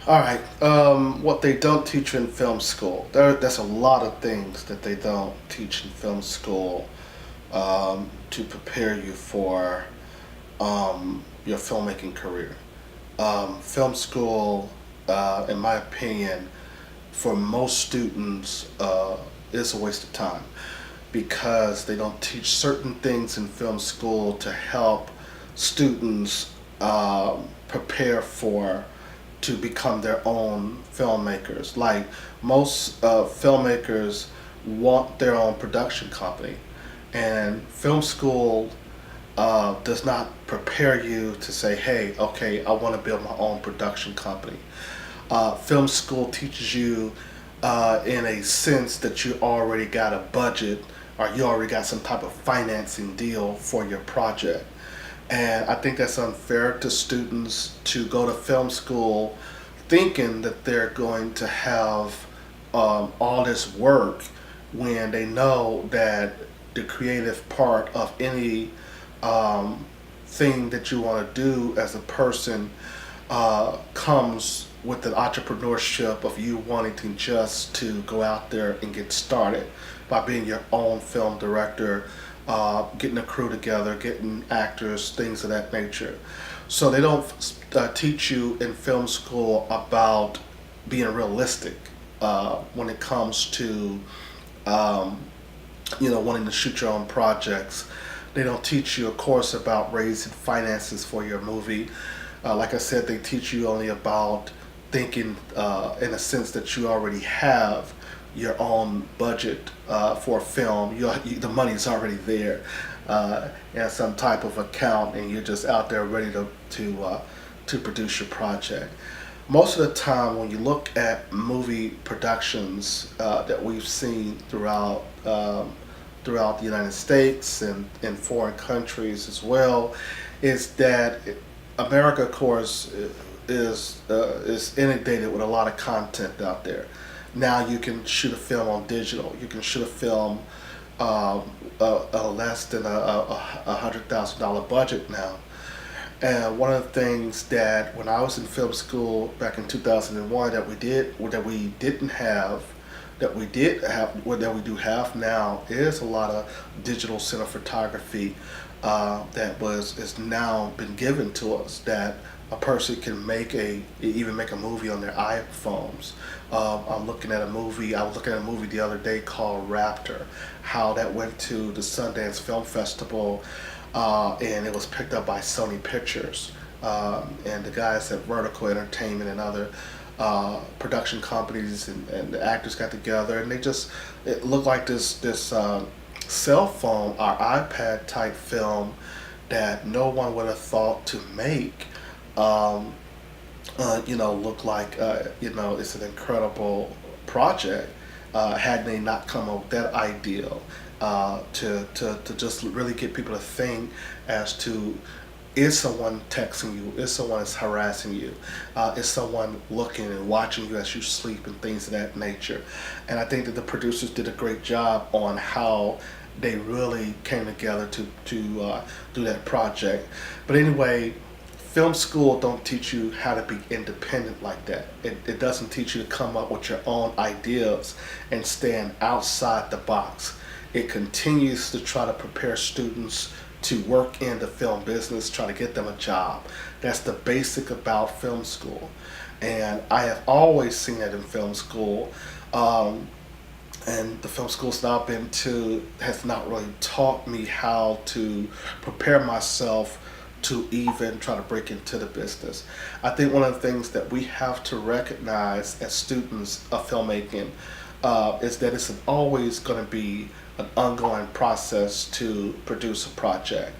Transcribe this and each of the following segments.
All right. What they don't teach you in film school. That's a lot of things that they don't teach in film school to prepare you for your filmmaking career. Film school, in my opinion, for most students, is a waste of time because they don't teach certain things in film school to help students prepare for to become their own filmmakers. Like most filmmakers want their own production company, and film school does not prepare you to say, "Hey, okay, I want to build my own production company." Film school teaches you, in a sense, that you already got a budget or you already got some type of financing deal for your project. And I think that's unfair to students to go to film school thinking that they're going to have all this work when they know that the creative part of any thing that you want to do as a person comes with the entrepreneurship of you wanting to just to go out there and get started by being your own film director, getting a crew together, getting actors, things of that nature. So they don't teach you in film school about being realistic when it comes to um, wanting to shoot your own projects. They don't teach you, of course, about raising finances for your movie. Like I said, they teach you only about thinking in a sense that you already have your own budget for a film. The money's already there in some type of account, and you're just out there ready to produce your project. Most of the time, when you look at movie productions that we've seen throughout the United States and in foreign countries as well, is that America, of course, is inundated with a lot of content out there. Now you can shoot a film on digital. You can shoot a film less than a $100,000 budget now. And one of the things that when I was in film school back in 2001 that we didn't have that we do have now is a lot of digital cinematography that was is now been given to us that a person can even make a movie on their iPhones. I was looking at a movie the other day called Raptor, how that went to the Sundance Film Festival, and it was picked up by Sony Pictures, and the guys at Vertical Entertainment and other production companies and the actors got together, and it looked like this cell phone or iPad type film that no one would have thought to make. Um, look like it's an incredible project. Had they not come up with that ideal to just really get people to think as to, is someone texting you? Is someone is harassing you? Is someone looking and watching you as you sleep and things of that nature? And I think that the producers did a great job on how they really came together to do that project. But anyway, film school don't teach you how to be independent like that. It doesn't teach you to come up with your own ideas and stand outside the box. It continues to try to prepare students to work in the film business, try to get them a job. That's the basic about film school. And I have always seen it in film school. Um, and the film schools that I've been to has not really taught me how to prepare myself to even try to break into the business. I think one of the things that we have to recognize as students of filmmaking is that it's always going to be an ongoing process to produce a project.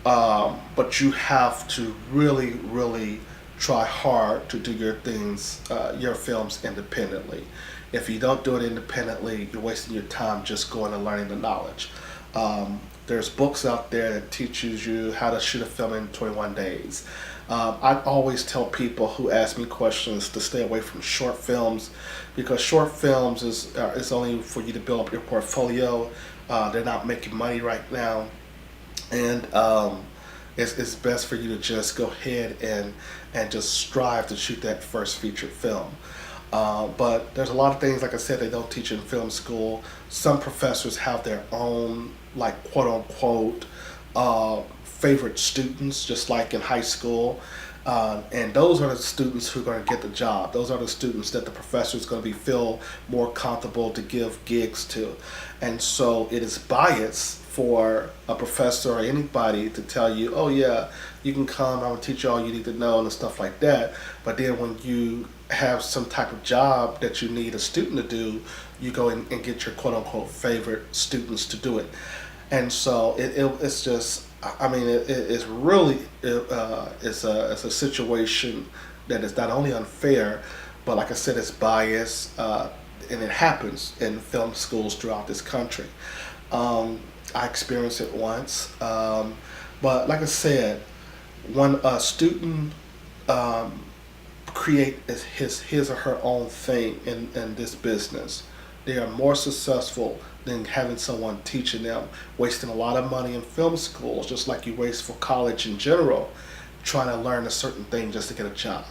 But you have to really, really try hard to do your films independently. If you don't do it independently, you're wasting your time just going and learning the knowledge. There's books out there that teaches you how to shoot a film in 21 days. I always tell people who ask me questions to stay away from short films because short films is only for you to build up your portfolio. They're not making money right now, and it's best for you to just go ahead and just strive to shoot that first featured film. But there's a lot of things, like I said, they don't teach in film school. Some professors have their own, like, quote unquote, favorite students, just like in high school. And those are the students who are going to get the job. Those are the students that the professor is going to feel more comfortable to give gigs to. And so it is bias for a professor or anybody to tell you, oh yeah, you can come, I'm going to teach you all you need to know and stuff like that. But then when you have some type of job that you need a student to do, you go in and get your quote unquote favorite students to do it. And so it's just, I mean, it's really, it's a situation that is not only unfair, but like I said, it's biased, and it happens in film schools throughout this country. I experienced it once, but like I said, when a student create his or her own thing in this business, they are more successful than having someone teaching them, wasting a lot of money in film schools, just like you waste for college in general, trying to learn a certain thing just to get a job.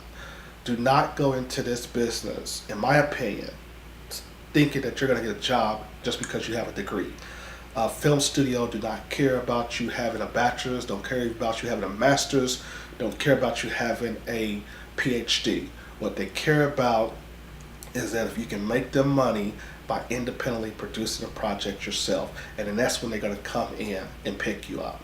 Do not go into this business, in my opinion, thinking that you're going to get a job just because you have a degree. Film studio do not care about you having a bachelor's, don't care about you having a master's, don't care about you having a PhD. What they care about is that if you can make them money by independently producing a project yourself, and then that's when they're going to come in and pick you up.